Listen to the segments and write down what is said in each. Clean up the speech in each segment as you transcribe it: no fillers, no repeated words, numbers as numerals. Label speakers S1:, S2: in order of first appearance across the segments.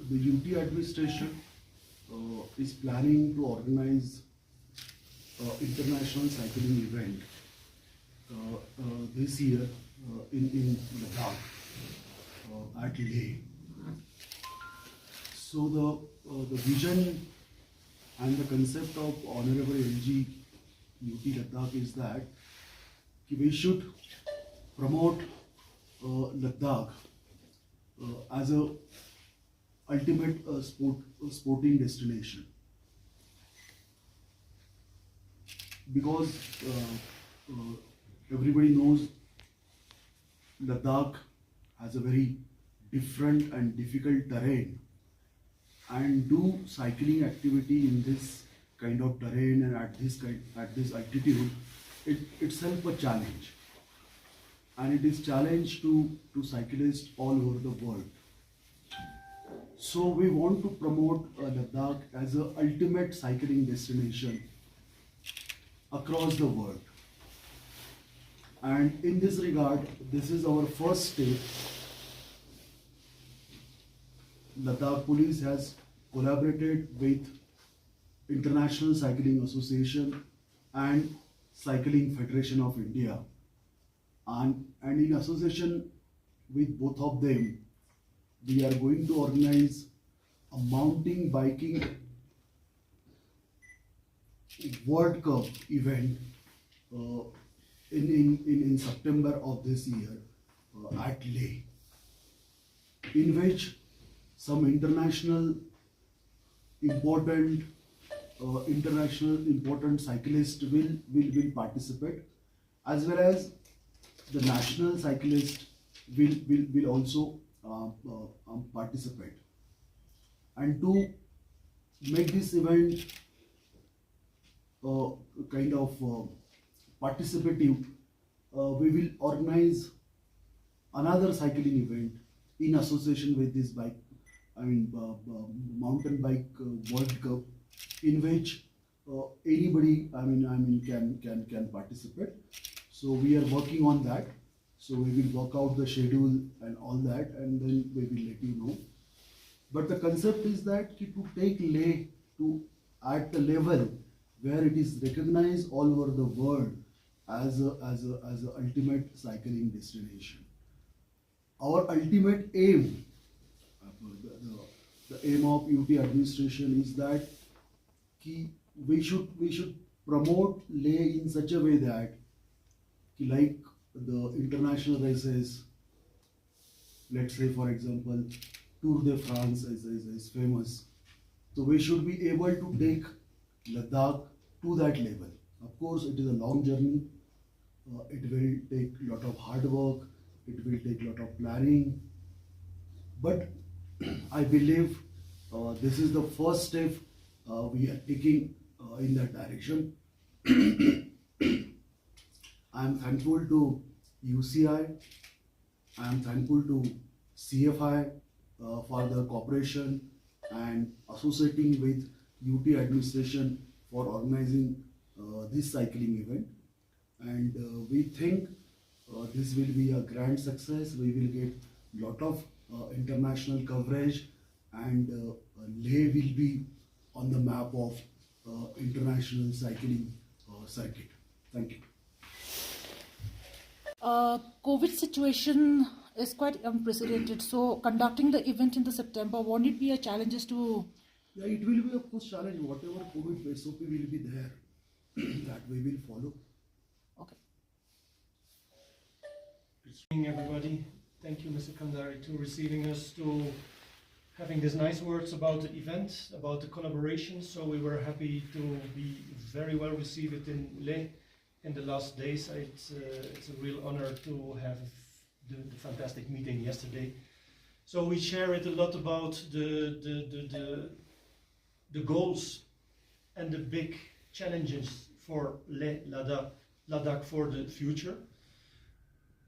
S1: the UT administration is planning to organize international cycling event this year in Ladakh at Leh. So the vision and the concept of Honorable LG UT Ladakh is that we should promote Ladakh as a ultimate sporting destination, because everybody knows Ladakh has a very different and difficult terrain, and do cycling activity in this kind of terrain and at this altitude, it itself a challenge, and it is challenge to cyclists all over the world. So we want to promote Ladakh as an ultimate cycling destination across the world. And in this regard, this is our first step. Ladakh Police has collaborated with International Cycling Association and Cycling Federation of India. And in association with both of them, we are going to organize a mountain biking World Cup event in September of this year at Leh, in which some international important cyclists will participate, as well as the national cyclists will also participate. And to make this event kind of participative, we will organize another cycling event in association with this mountain bike World Cup, in which anybody can participate. So we are working on that. So we will work out the schedule and all that, and then we will let you know. But the concept is that to take Leh to at the level where it is recognized all over the world as a ultimate cycling destination. Our ultimate aim, the aim of UT administration is that we should promote Leh in such a way that like the international races, let's say for example Tour de France is famous, so we should be able to take Ladakh to that level. Of course, it is a long journey. It will take a lot of hard work. It will take a lot of planning. But I believe this is the first step we are taking in that direction. I am thankful to UCI. I am thankful to CFI for the cooperation and associating with UT administration for organizing this cycling event. And we think this will be a grand success. We will get a lot of international coverage, and Leh will be on the map of international cycling circuit. Thank you.
S2: COVID situation is quite unprecedented. So conducting the event in the September, won't it be a challenge to?
S1: Yeah, it will be of course challenge. Whatever COVID SOP will be there, that we will follow.
S2: Okay.
S3: Good evening, everybody. Thank you, Mr. Kandari, to receiving us, to having these nice words about the event, about the collaboration. So we were happy to be very well received in Leh in the last days. It's a real honor to have the fantastic meeting yesterday. So we share it a lot about the goals and the big challenges for Leh Ladakh for the future.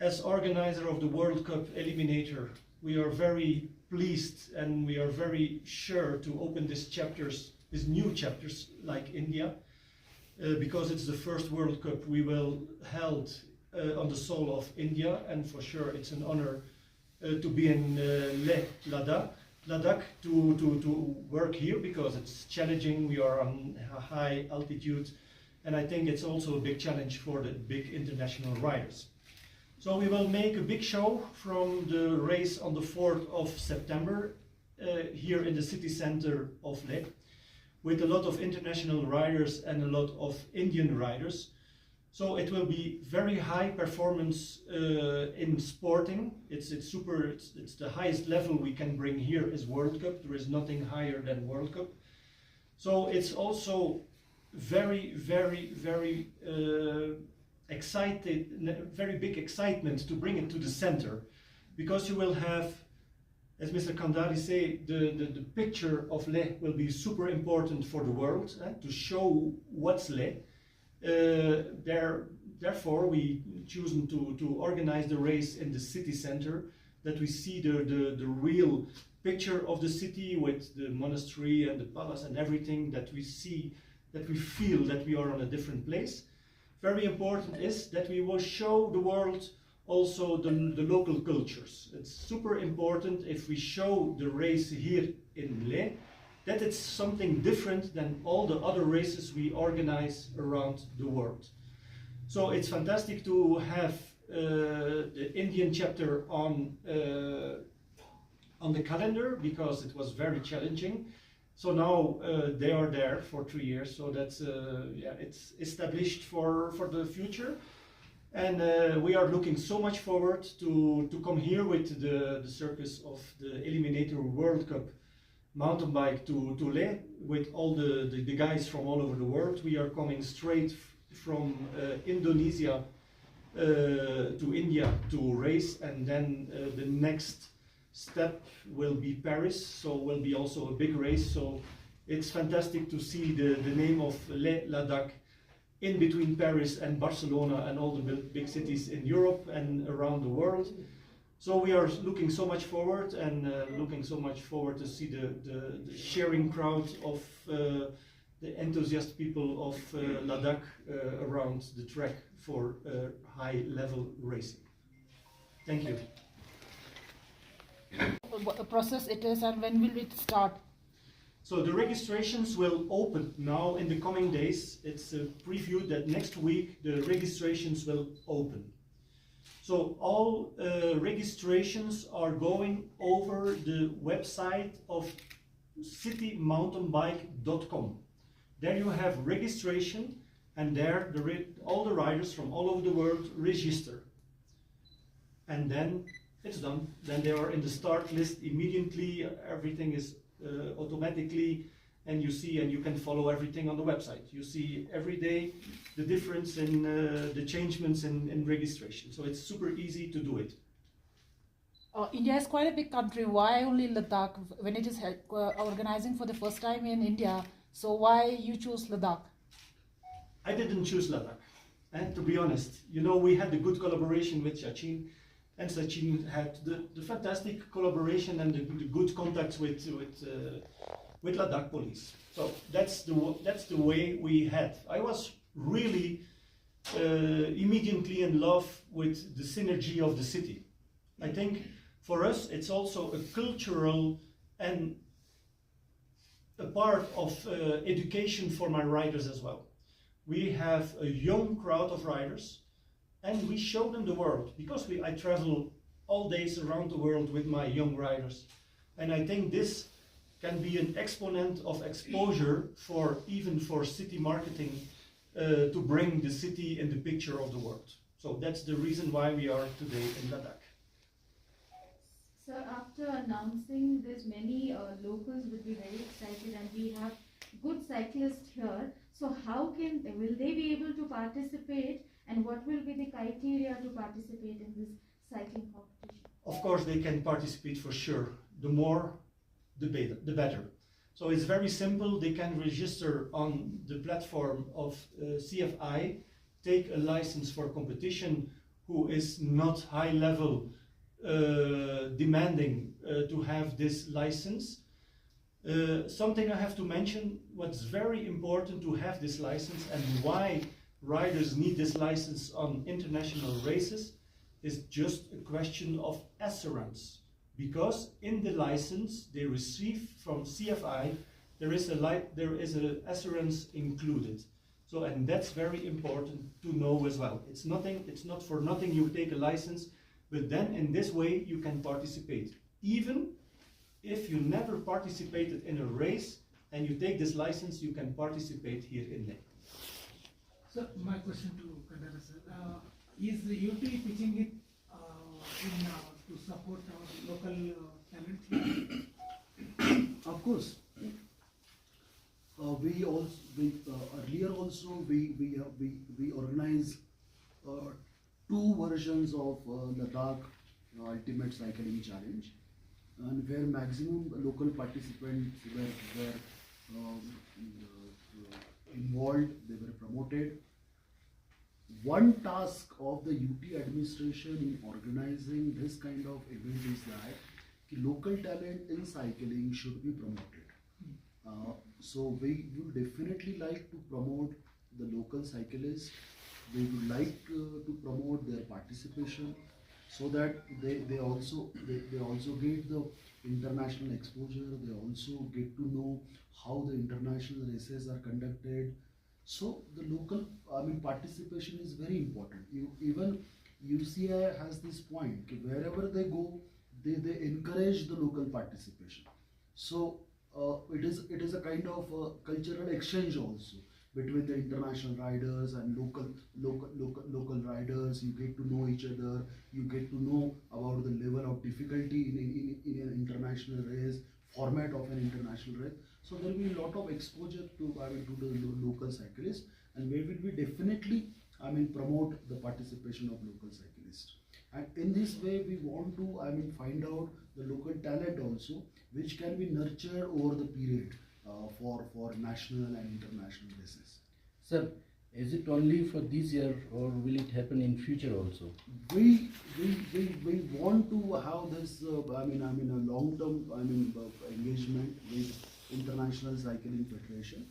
S3: As organizer of the World Cup Eliminator, we are very pleased and we are very sure to open these new chapters like India, because it's the first World Cup we will held on the soil of India, and for sure it's an honor to be in Leh Ladakh. Ladakh to work here because it's challenging. We are on a high altitude, and I think it's also a big challenge for the big international riders. So we will make a big show from the race on the 4th of September here in the city center of Leh, with a lot of international riders and a lot of Indian riders. So it will be very high performance in sporting. It's the highest level we can bring here is World Cup. There is nothing higher than World Cup. So it's also very big excitement to bring it to the center, because you will have, as Mr. Kandari say, the picture of Leh will be super important for the world to show what's Leh. Therefore, we chosen to organize the race in the city center, that we see the real picture of the city with the monastery and the palace and everything, that we see, that we feel that we are on a different place. Very important is that we will show the world also the local cultures. It's super important if we show the race here in Leh, that it's something different than all the other races we organize around the world. So it's fantastic to have the Indian chapter on the calendar, because it was very challenging. So now they are there for 3 years, so that's it's established for the future. And we are looking so much forward to come here with the circus of the EliminatorWorld Cup mountain bike to Leh, with all the guys from all over the world. We are coming straight from Indonesia to India to race, and then the next step will be Paris, so will be also a big race. So it's fantastic to see the name of Leh Ladakh in between Paris and Barcelona and all the big cities in Europe and around the world. So we are looking so much forward, and looking so much forward to see the sharing crowd of the enthusiast people of Ladakh around the track for high level racing. Thank you.
S2: What the process it is, and when will it start?
S3: So the registrations will open now in the coming days. It's a preview that next week the registrations will open. So all registrations are going over the website of citymountainbike.com. There you have registration, and there all the riders from all over the world register. And then it's done. Then they are in the start list immediately. Everything is automatically, and you see, and you can follow everything on the website. You see every day the difference in the changements in registration. So it's super easy to do it.
S2: India is quite a big country. Why only Ladakh when it is organizing for the first time in India? So why you choose Ladakh?
S3: I didn't choose Ladakh, and to be honest, you know, we had a good collaboration with Sachin, and Sachin had the fantastic collaboration and the good contacts with Ladakh police. So that's the way we had. I was really immediately in love with the synergy of the city. I think for us it's also a cultural and a part of education for my riders as well. We have a young crowd of riders, and we show them the world, because I travel all days around the world with my young riders. And I think this can be an exponent of exposure even for city marketing to bring the city in the picture of the world. So that's the reason why we are today in Ladakh.
S4: So after announcing this, many locals will be very excited, and we have good cyclists here. So will they be able to participate, and what will be the criteria to participate in this cycling competition?
S3: Of course they can participate for sure. The more, the better. So it's very simple. They can register on the platform of CFI, take a license for competition, who is not high level demanding to have this license. Something I have to mention, what's very important to have this license, and why riders need this license on international races, is just a question of assurance. because in the license they receive from CFI, there is a assurance included. So, and that's very important to know as well. It's not for nothing you take a license, but then in this way you can participate. Even if you never participated in a race and you take this license, you can participate here in Leh.
S5: So my question to Kandara sir, is the UT pitching it to support our local talent here?
S1: Of course. Earlier also we organized two versions of Ladakh Ultimate Cycling Challenge, and where maximum local participants were involved, they were promoted. One task of the UT administration in organizing this kind of event is that local talent in cycling should be promoted. So we would definitely like to promote the local cyclists. We would like to promote their participation, so that they also get the international exposure. They also get to know how the international races are conducted. So the local, participation is very important. Even UCI has this point, wherever they go, they encourage the local participation. So it is a kind of cultural exchange also between the international riders and local riders. You get to know each other. You get to know about the level of difficulty in an international race, format of an international race. So there will be a lot of exposure to the local cyclists, and we will be definitely promote the participation of local cyclists. And in this way, we want to find out the local talent also, which can be nurtured over the period for national and international races.
S6: Sir, is it only for this year, or will it happen in future also?
S1: We want to have this a long-term engagement with International Cycling Federation.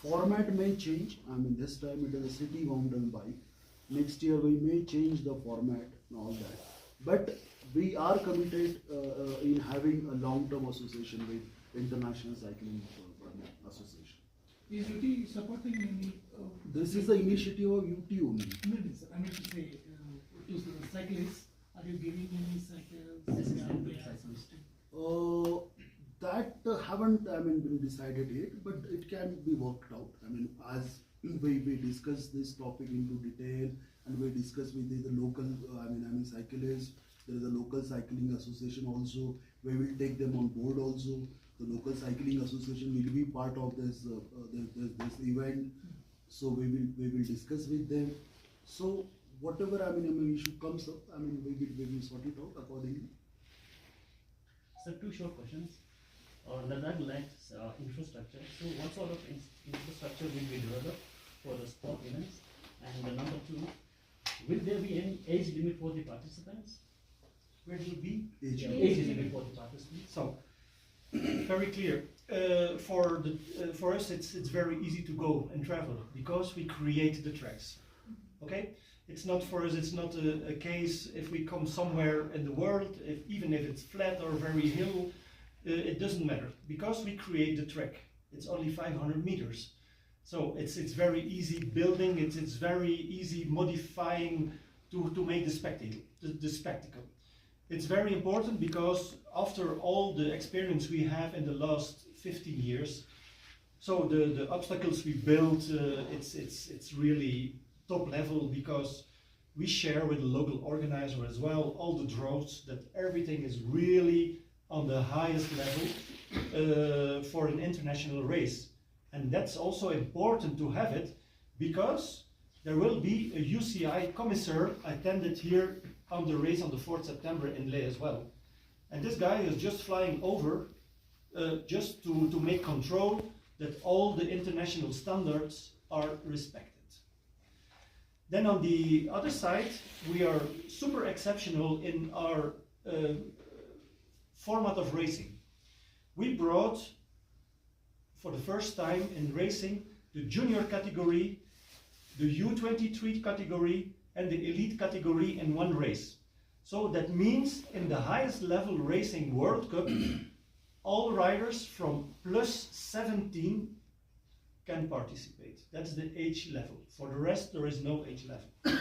S1: Format may change. This time it is a city mountain bike. Next year we may change the format and all that. But we are committed in having a long-term association with International Cycling Association.
S5: Is UT supporting any?
S1: This is the initiative of UT only.
S5: No, sir. I mean to say, to the cyclists, are you giving any cycles?
S1: That haven't been decided yet, but it can be worked out. As we discuss this topic into detail, and we discuss with the local cyclists. There is a local cycling association also. We will take them on board also. The local cycling association will be part of this this event. So we will discuss with them. So whatever issue comes up, we will sort it out accordingly.
S7: Sir, two short questions. Ladakh lacks infrastructure. So what sort of infrastructure will be developed for the sport events? And number two, will there be any age limit for the participants?
S3: Where will be?
S1: Age
S7: Limit for the participants.
S3: So, very clear. For us, it's very easy to go and travel because we create the tracks. Okay, it's not for us. It's not a case if we come somewhere in the world, even if it's flat or very hill, it doesn't matter because we create the track. It's only 500 meters, so it's very easy building. It's very easy modifying to make the spectacle. It's very important because after all the experience we have in the last 15 years, so the obstacles we built, it's really top level because we share with the local organizer as well all the draws that everything is really on the highest level for an international race. And that's also important to have it because there will be a UCI commissar attended here on the race on the 4th September in Leh as well. And this guy is just flying over just to make control that all the international standards are respected. Then on the other side, we are super exceptional in our format of racing. We brought, for the first time in racing, the junior category, the U23 category, and the elite category in one race. So that means in the highest level racing World Cup, all riders from plus 17 can participate. That's the age level. For the rest, there is no age level.